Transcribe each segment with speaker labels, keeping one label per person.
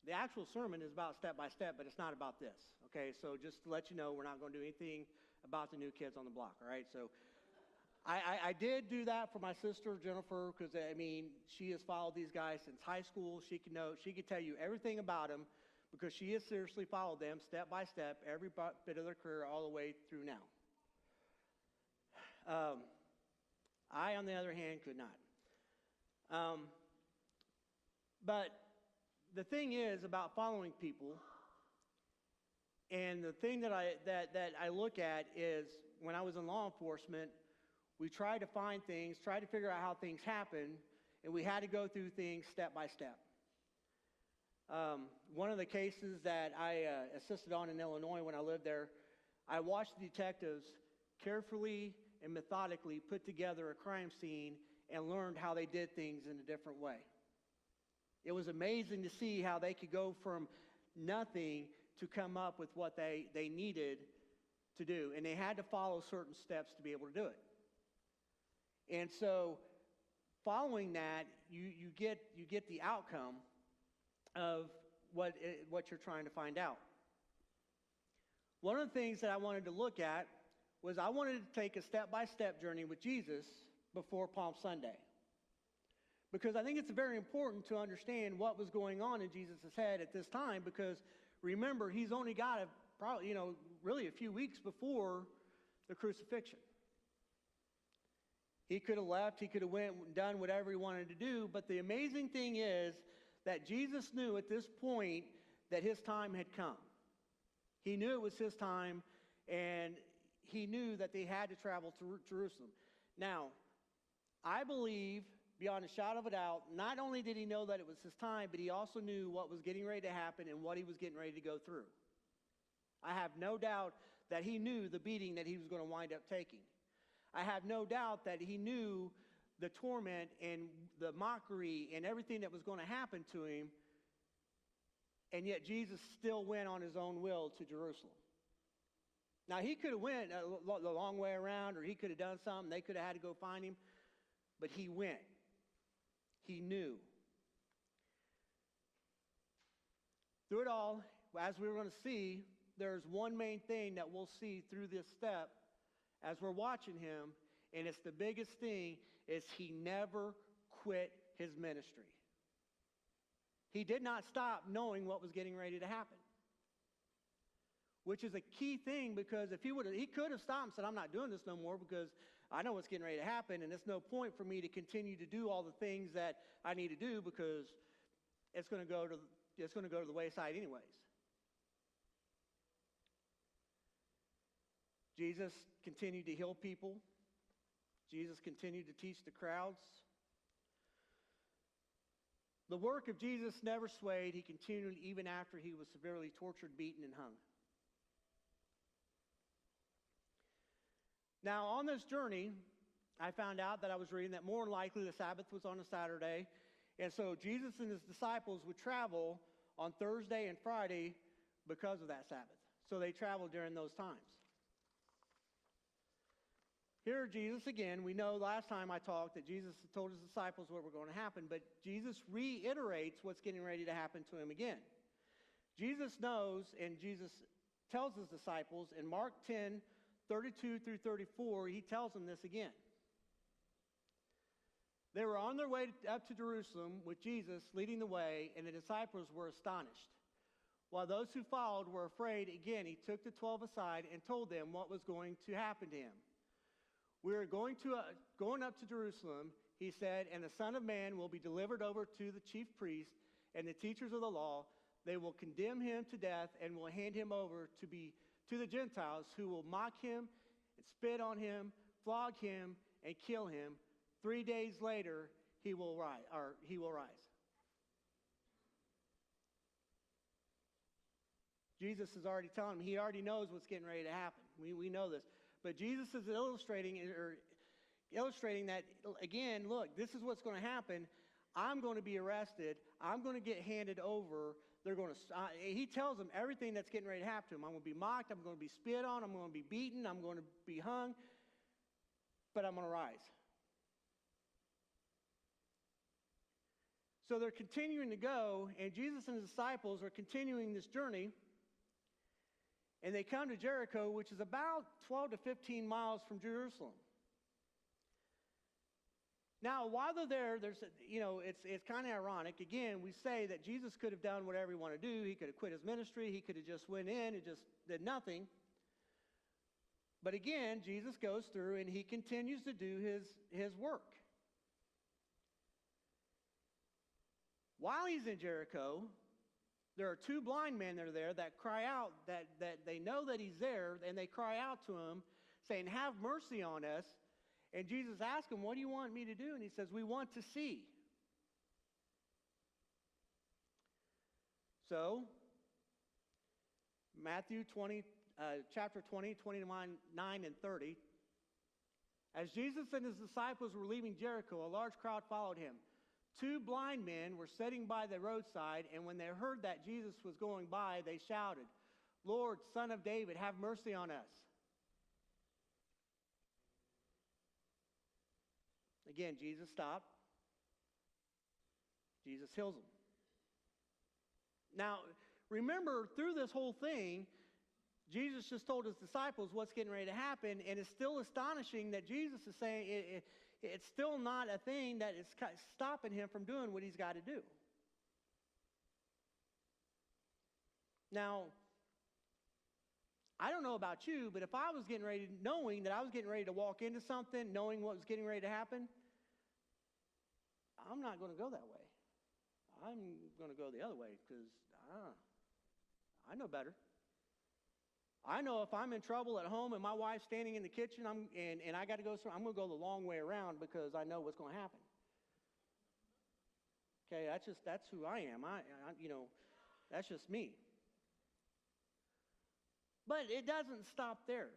Speaker 1: The actual sermon is about step by step, but it's not about this. Okay, so just to let you know, we're not going to do anything about the new kids on the block. All right, so I did do that for my sister Jennifer because I mean she has followed these guys since high school. She could tell you everything about them because she has seriously followed them step by step, every bit of their career, all the way through now. I, on the other hand, could not. But the thing is about following people, and the thing that I look at is when I was in law enforcement, we tried to find things, tried to figure out how things happen, and we had to go through things step by step. One of the cases that I assisted on in Illinois when I lived there, I watched the detectives carefully and methodically put together a crime scene and learned how they did things in a different way. It was amazing to see how they could go from nothing to come up with what they needed to do. And they had to follow certain steps to be able to do it. And so following that, you get the outcome of what you're trying to find out. One of the things that I wanted to look at was I wanted to take a step-by-step journey with Jesus before Palm Sunday. Because I think it's very important to understand what was going on in Jesus' head at this time, because remember, he's only got really a few weeks before the crucifixion. He could have left, he could have went and done whatever he wanted to do, but the amazing thing is that Jesus knew at this point that his time had come. He knew it was his time, and he knew that they had to travel to Jerusalem. Now, I believe, beyond a shadow of a doubt, not only did he know that it was his time, but he also knew what was getting ready to happen and what he was getting ready to go through. I have no doubt that he knew the beating that he was going to wind up taking. I have no doubt that he knew the torment and the mockery and everything that was going to happen to him, and yet Jesus still went on his own will to Jerusalem. Now, he could have went the long way around, or he could have done something. They could have had to go find him, but he went. He knew. Through it all, as we're going to see, there's one main thing that we'll see through this step as we're watching him, and it's the biggest thing, is he never quit his ministry. He did not stop knowing what was getting ready to happen, which is a key thing, because if he could have stopped and said, I'm not doing this no more because I know what's getting ready to happen, and it's no point for me to continue to do all the things that I need to do because it's going to go to the wayside anyways. Jesus continued to heal people. Jesus continued to teach the crowds. The work of Jesus never swayed. He continued even after he was severely tortured, beaten, and hung. Now, on this journey, I found out that I was reading that more than likely the Sabbath was on a Saturday, and so Jesus and his disciples would travel on Thursday and Friday because of that Sabbath. So they traveled during those times. Here, Jesus again, we know last time I talked that Jesus told his disciples what were going to happen, but Jesus reiterates what's getting ready to happen to him again. Jesus knows, and Jesus tells his disciples in Mark 10, 32 through 34, he tells them this again. They were on their way up to Jerusalem with Jesus leading the way, and the disciples were astonished. While those who followed were afraid, again, he took the 12 aside and told them what was going to happen to him. We are going up to Jerusalem, he said, and the Son of Man will be delivered over to the chief priests and the teachers of the law. They will condemn him to death and will hand him over to the Gentiles, who will mock him and spit on him, flog him, and kill him. 3 days later, he will rise. Jesus is already telling him. He already knows what's getting ready to happen. We know this. But Jesus is illustrating that, again, look, this is what's going to happen. I'm going to be arrested. I'm going to get handed over. He tells them everything that's getting ready to happen to him. I'm going to be mocked. I'm going to be spit on. I'm going to be beaten. I'm going to be hung. But I'm going to rise. So they're continuing to go, and Jesus and his disciples are continuing this journey. And they come to Jericho, which is about 12 to 15 miles from Jerusalem. Now, while they're there, it's kind of ironic. Again, we say that Jesus could have done whatever he wanted to do. He could have quit his ministry. He could have just went in and just did nothing. But again, Jesus goes through and he continues to do his work. While he's in Jericho, there are two blind men that are there that cry out, that they know that he's there, and they cry out to him, saying, "Have mercy on us." And Jesus asks him, "What do you want me to do?" And he says, "We want to see." So, Matthew 20, chapter 20, 29 and 30. As Jesus and his disciples were leaving Jericho, a large crowd followed him. Two blind men were sitting by the roadside, and when they heard that Jesus was going by, they shouted, "Lord, Son of David, have mercy on us." Again, Jesus stopped. Jesus heals them. Now, remember, through this whole thing, Jesus just told his disciples what's getting ready to happen, and it's still astonishing that Jesus is saying it's still not a thing that is stopping him from doing what he's got to do. Now, I don't know about you, but if I was knowing that I was getting ready to walk into something, knowing what was getting ready to happen, I'm not going to go that way. I'm going to go the other way because I know better. I know if I'm in trouble at home and my wife's standing in the kitchen and I got to go somewhere, I'm going to go the long way around because I know what's going to happen. Okay, that's who I am. That's just me. But it doesn't stop there.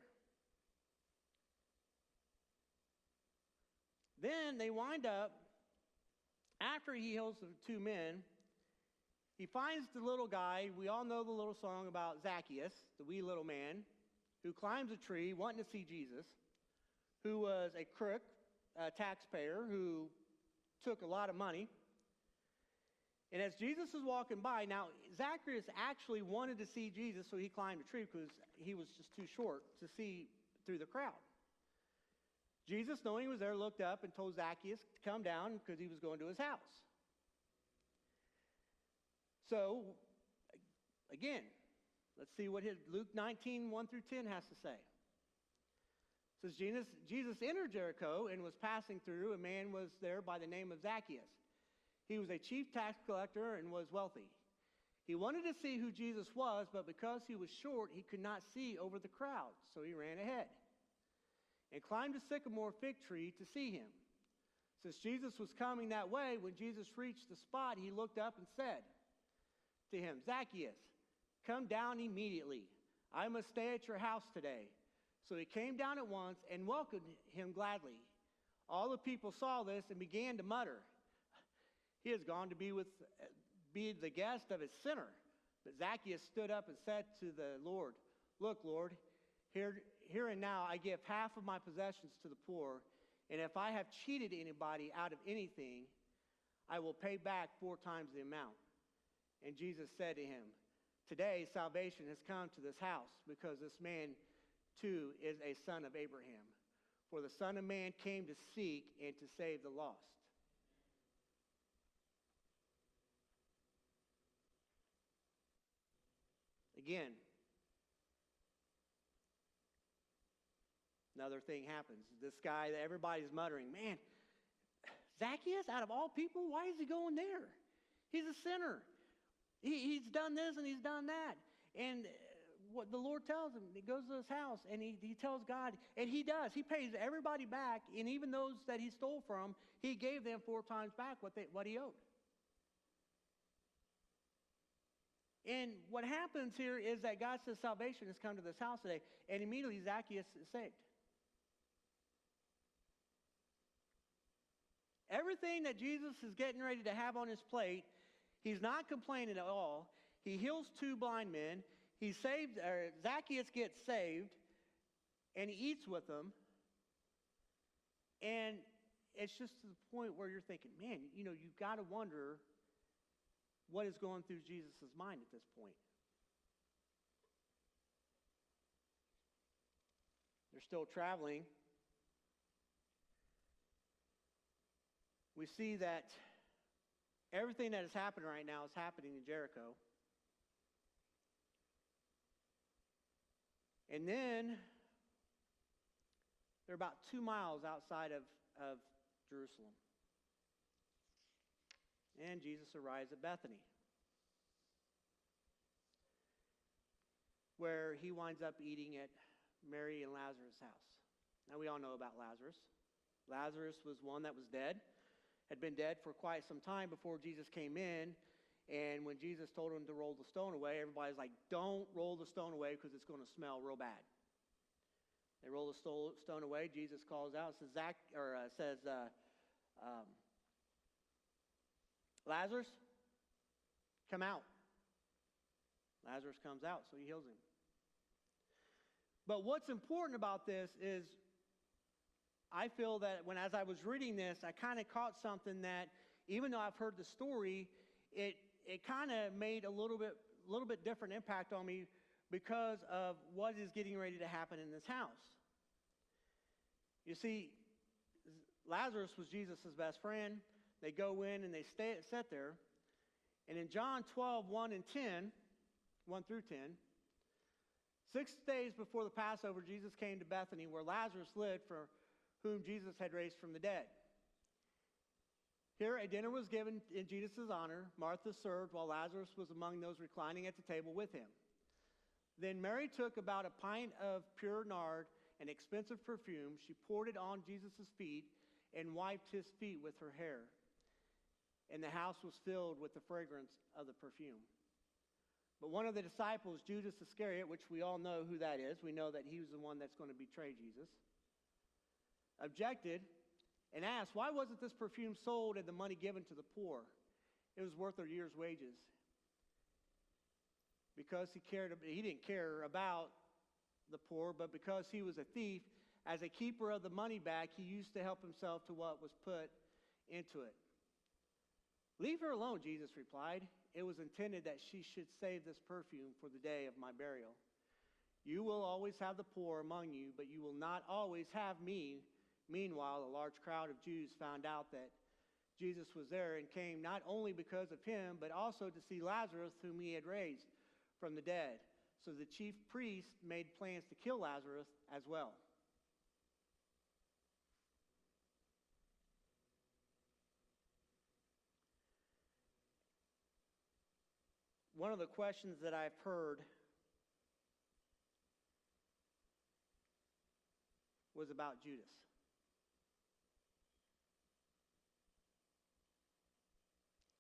Speaker 1: Then they wind up, after he heals the two men, he finds the little guy. We all know the little song about Zacchaeus, the wee little man, who climbs a tree wanting to see Jesus, who was a crook, a taxpayer, who took a lot of money. And as Jesus is walking by, now Zacchaeus actually wanted to see Jesus, so he climbed a tree because he was just too short to see through the crowd. Jesus, knowing he was there, looked up and told Zacchaeus to come down because he was going to his house. So, again, let's see what Luke 19, 1 through 10 has to say. It says, Jesus entered Jericho and was passing through. A man was there by the name of Zacchaeus. He was a chief tax collector and was wealthy. He wanted to see who Jesus was, but because he was short, he could not see over the crowd, so he ran ahead and climbed a sycamore fig tree to see him. Since Jesus was coming that way, when Jesus reached the spot, he looked up and said to him, "Zacchaeus, come down immediately. I must stay at your house today." So he came down at once and welcomed him gladly. All the people saw this and began to mutter, "He has gone to be the guest of a sinner." But Zacchaeus stood up and said to the Lord, "Look, Lord, here and now I give half of my possessions to the poor, and if I have cheated anybody out of anything, I will pay back 4 times the amount." And Jesus said to him, "Today salvation has come to this house, because this man too is a son of Abraham. For the Son of Man came to seek and to save the lost." Again, another thing happens. This guy that everybody's muttering, "Man, Zacchaeus, out of all people, why is he going there? He's a sinner. He's done this and he's done that." And what the Lord tells him, he goes to his house and he tells God, and he does. He pays everybody back, and even those that he stole from, he gave them 4 times back what he owed. And what happens here is that God says salvation has come to this house today, and immediately Zacchaeus is saved. Everything that Jesus is getting ready to have on his plate, he's not complaining at all. He heals 2 blind men. Zacchaeus gets saved, and he eats with them. And it's just to the point where you're thinking, man, you've got to wonder what is going through Jesus' mind at this point. They're still traveling. We see that everything that is happening right now is happening in Jericho. And then they're about 2 miles outside of Jerusalem. And Jesus arrives at Bethany, where he winds up eating at Mary and Lazarus' house. Now we all know about Lazarus. Lazarus was one that was dead, had been dead for quite some time before Jesus came in. And when Jesus told him to roll the stone away, everybody's like, don't roll the stone away because it's going to smell real bad. They roll the stone away. Jesus calls out, says, Lazarus, come out. Lazarus comes out, so he heals him. But what's important about this is I feel that as I was reading this, I kind of caught something that, even though I've heard the story, it kind of made a little bit different impact on me because of what is getting ready to happen in this house. You see, Lazarus was Jesus' best friend. They go in and they sit there. And in John 12, 1 through 10, 6 days before the Passover, Jesus came to Bethany, where Lazarus lived, for whom Jesus had raised from the dead. Here a dinner was given in Jesus' honor. Martha served, while Lazarus was among those reclining at the table with him. Then Mary took about a pint of pure nard, an expensive perfume. She poured it on Jesus' feet and wiped his feet with her hair. And the house was filled with the fragrance of the perfume. But one of the disciples, Judas Iscariot, which we all know who that is, we know that he was the one that's going to betray Jesus, objected and asked, why wasn't this perfume sold and the money given to the poor? It was worth a year's wages. Because he didn't care about the poor, but because he was a thief, as a keeper of the money bag, he used to help himself to what was put into it. Leave her alone, Jesus replied. It was intended that she should save this perfume for the day of my burial. You will always have the poor among you, but you will not always have me. Meanwhile, a large crowd of Jews found out that Jesus was there and came not only because of him, but also to see Lazarus, whom he had raised from the dead. So the chief priests made plans to kill Lazarus as well. One of the questions that I've heard was about Judas.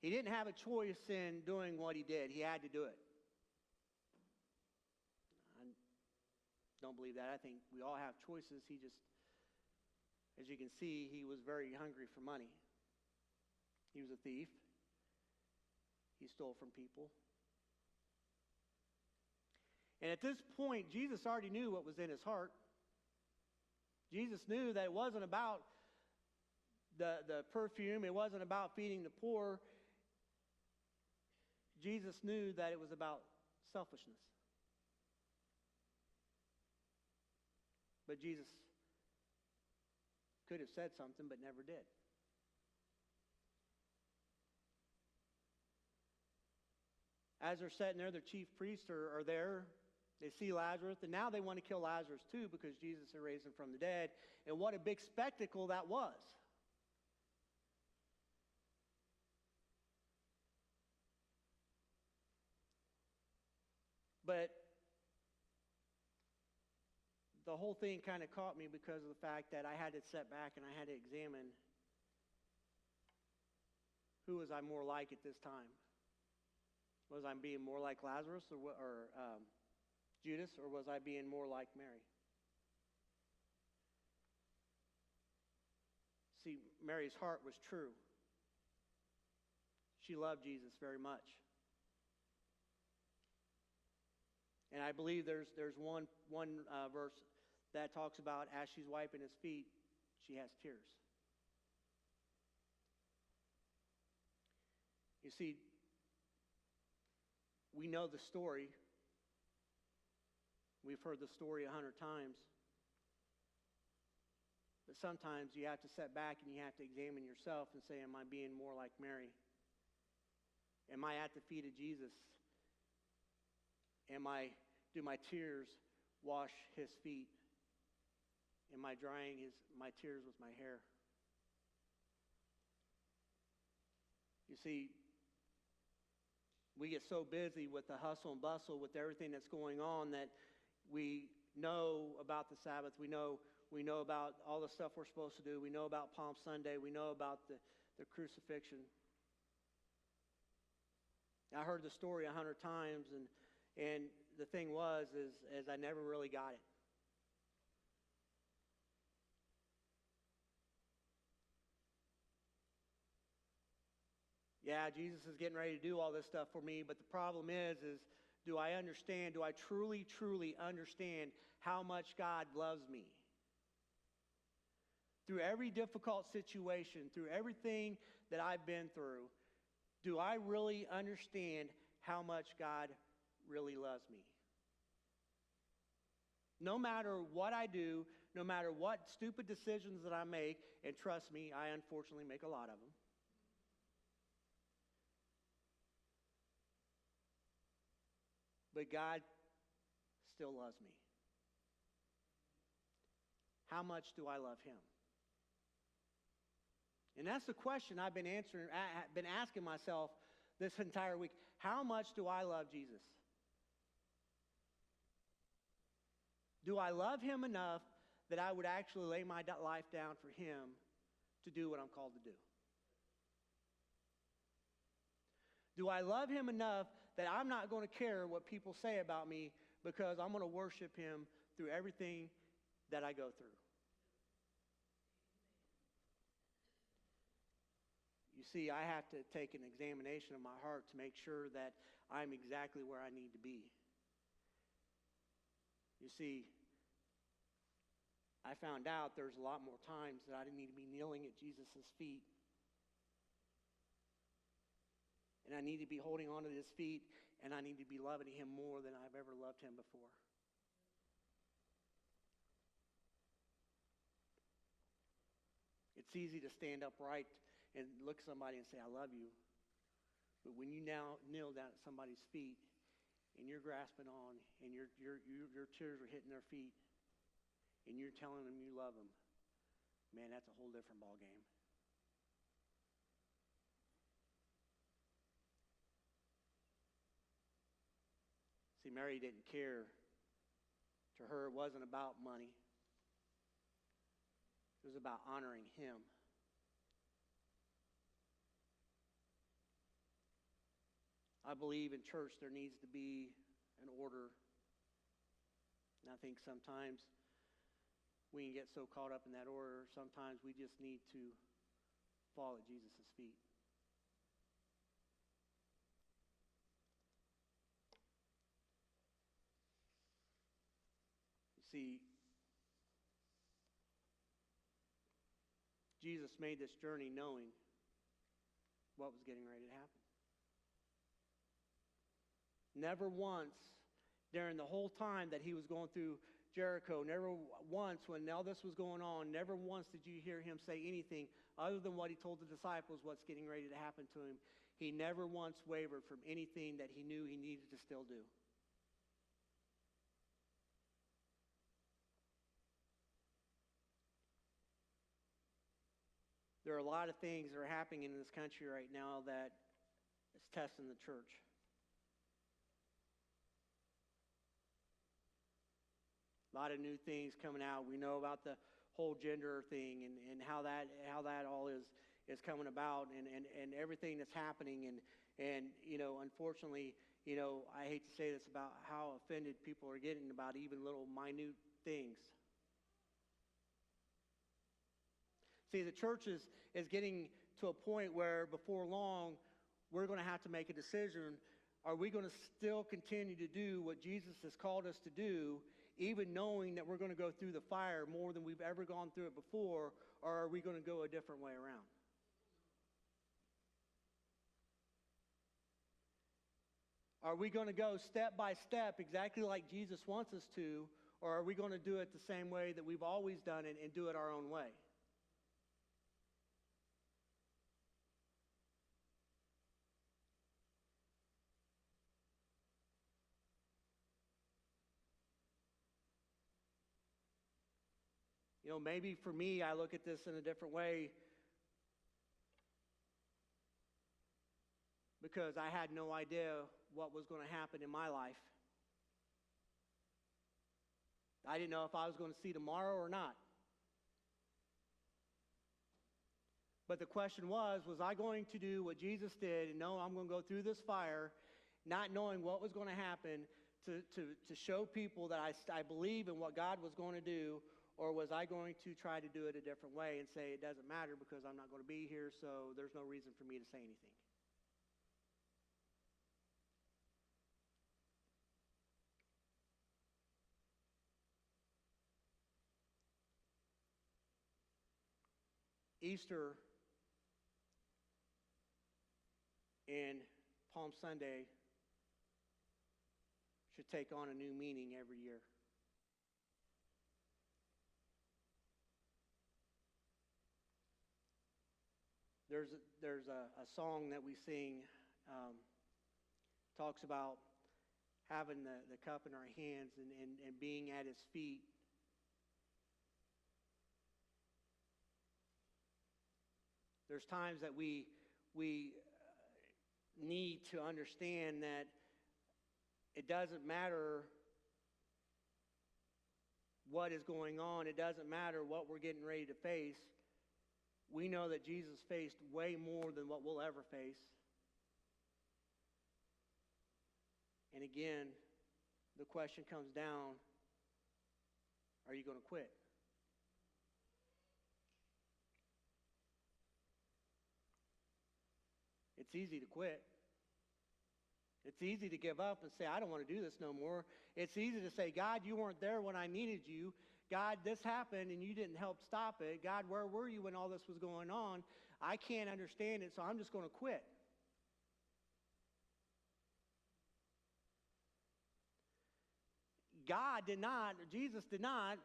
Speaker 1: He didn't have a choice in doing what he did. He had to do it. I don't believe that. I think we all have choices. He just, as you can see, he was very hungry for money. He was a thief. He stole from people. And at this point, Jesus already knew what was in his heart. Jesus knew that it wasn't about the perfume. It wasn't about feeding the poor. Jesus knew that it was about selfishness. But Jesus could have said something, but never did. As they're sitting there, the chief priests are there. They see Lazarus, and now they want to kill Lazarus too because Jesus had raised him from the dead. And what a big spectacle that was. But the whole thing kind of caught me because of the fact that I had to sit back and I had to examine, who was I more like at this time? Was I being more like Lazarus or Judas, or was I being more like Mary? See, Mary's heart was true. She loved Jesus very much. And I believe there's one verse that talks about as she's wiping his feet, she has tears. You see, we know the story. We've heard the story 100 times. But sometimes you have to sit back and you have to examine yourself and say, am I being more like Mary? Am I at the feet of Jesus? Do my tears wash his feet? Am I drying my tears with my hair? You see, we get so busy with the hustle and bustle, with everything that's going on, that we know about the Sabbath. We know about all the stuff we're supposed to do. We know about Palm Sunday. We know about the crucifixion. I heard the story 100 times, and the thing is I never really got it. Yeah, Jesus is getting ready to do all this stuff for me, but the problem is do I understand, do I truly, truly understand how much God loves me? Through every difficult situation, through everything that I've been through, do I really understand how much God really loves me? No matter what I do, no matter what stupid decisions that I make, and trust me, I unfortunately make a lot of them. But God still loves me. How much do I love him? And that's the question I've been asking myself this entire week. How much do I love Jesus? Do I love him enough that I would actually lay my life down for him to do what I'm called to do? Do I love him enough that I'm not going to care what people say about me, because I'm going to worship him through everything that I go through? You see, I have to take an examination of my heart to make sure that I'm exactly where I need to be. You see, I found out there's a lot more times that I didn't need to be kneeling at Jesus' feet. And I need to be holding on to his feet, and I need to be loving him more than I've ever loved him before. It's easy to stand upright and look at somebody and say, I love you. But when you now kneel down at somebody's feet and you're grasping on and your tears are hitting their feet and you're telling them you love them, man, that's a whole different ballgame. See, Mary didn't care. To her, it wasn't about money. It was about honoring him. I believe in church there needs to be an order. And I think sometimes we can get so caught up in that order, sometimes we just need to fall at Jesus' feet. You see, Jesus made this journey knowing what was getting ready to happen. Never once during the whole time that he was going through Jericho, never once when all this was going on, never once did you hear him say anything other than what he told the disciples, what's getting ready to happen to him. He never once wavered from anything that he knew he needed to still do. There are a lot of things that are happening in this country right now that is testing the church. A lot of new things coming out. We know about the whole gender thing and how that all is coming about and everything that's happening and unfortunately, I hate to say this about how offended people are getting about even little minute things. See, the church is getting to a point where before long we're going to have to make a decision. Are we going to still continue to do what Jesus has called us to do, even knowing that we're going to go through the fire more than we've ever gone through it before, or are we going to go a different way around? Are we going to go step by step exactly like Jesus wants us to, or are we going to do it the same way that we've always done it and do it our own way? You know, maybe for me, I look at this in a different way because I had no idea what was going to happen in my life. I didn't know if I was going to see tomorrow or not. But the question was I going to do what Jesus did and know I'm going to go through this fire, not knowing what was going to happen, to show people that I believe in what God was going to do, or was I going to try to do it a different way and say it doesn't matter because I'm not going to be here, so there's no reason for me to say anything? Easter and Palm Sunday should take on a new meaning every year. There's a song that we sing, talks about having the cup in our hands and being at his feet. There's times that we need to understand that it doesn't matter what is going on. It doesn't matter what we're getting ready to face. We know that Jesus faced way more than what we'll ever face. And again, the question comes down, are you going to quit? It's easy to quit. It's easy to give up and say, I don't want to do this no more. It's easy to say, God, you weren't there when I needed you. God, this happened and you didn't help stop it. God, where were you when all this was going on? I can't understand it, so I'm just going to quit. Jesus did not,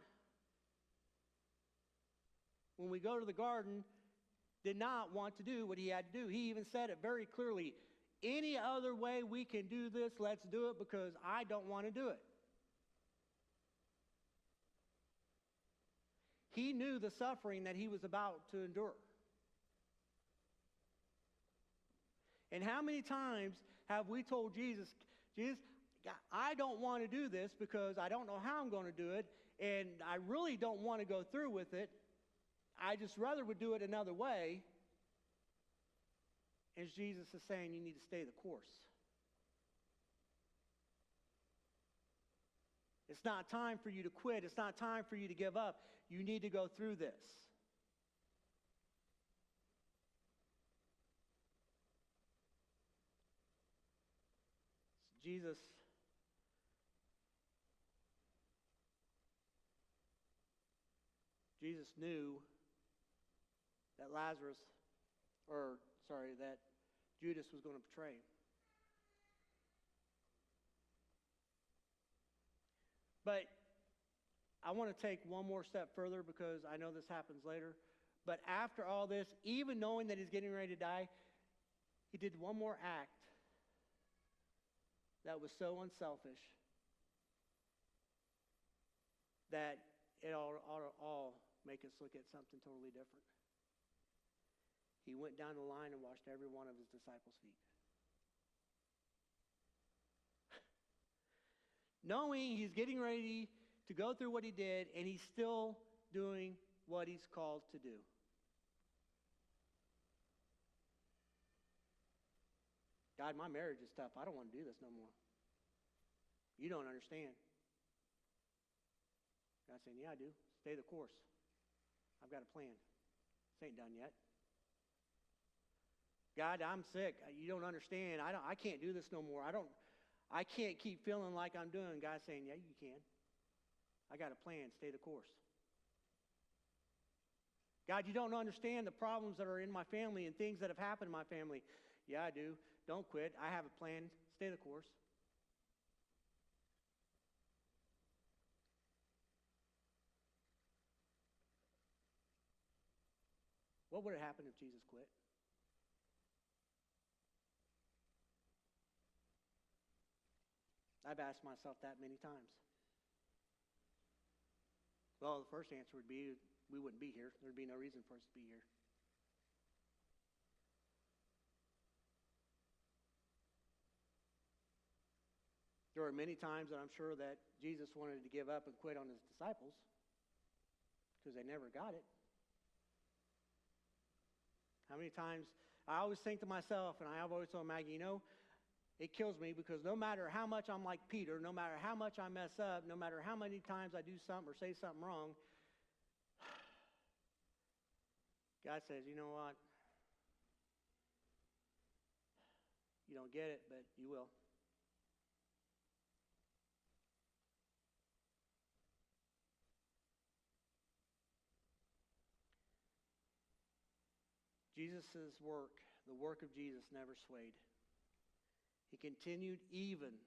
Speaker 1: when we go to the garden, did not want to do what he had to do. He even said it very clearly. Any other way we can do this, let's do it, because I don't want to do it. He knew the suffering that he was about to endure. And how many times have we told Jesus, Jesus, I don't want to do this because I don't know how I'm going to do it, and I really don't want to go through with it. I just rather would do it another way. As Jesus is saying, you need to stay the course. It's not time for you to quit. It's not time for you to give up. You need to go through this. Jesus knew that that Judas was going to betray him. But I want to take one more step further because I know this happens later. But after all this, even knowing that he's getting ready to die, he did one more act that was so unselfish that it ought to all make us look at something totally different. He went down the line and washed every one of his disciples' feet. Knowing he's getting ready to go through what he did, and he's still doing what he's called to do. God, my marriage is tough. I don't want to do this no more. You don't understand. God saying, yeah, I do. Stay the course. I've got a plan. This ain't done yet. God, I'm sick. You don't understand. I can't do this no more. I can't keep feeling like I'm doing. God's saying, yeah, you can. I got a plan. Stay the course. God, you don't understand the problems that are in my family and things that have happened in my family. Yeah, I do. Don't quit. I have a plan. Stay the course. What would have happened if Jesus quit? I've asked myself that many times. Well, the first answer would be we wouldn't be here. There'd be no reason for us to be here. There were many times that I'm sure that Jesus wanted to give up and quit on his disciples because they never got it. How many times, I always think to myself, and I've always told Maggie, it kills me because no matter how much I'm like Peter, no matter how much I mess up, no matter how many times I do something or say something wrong, God says, you know what? You don't get it, but you will. Jesus' work, the work of Jesus, never swayed. He continued even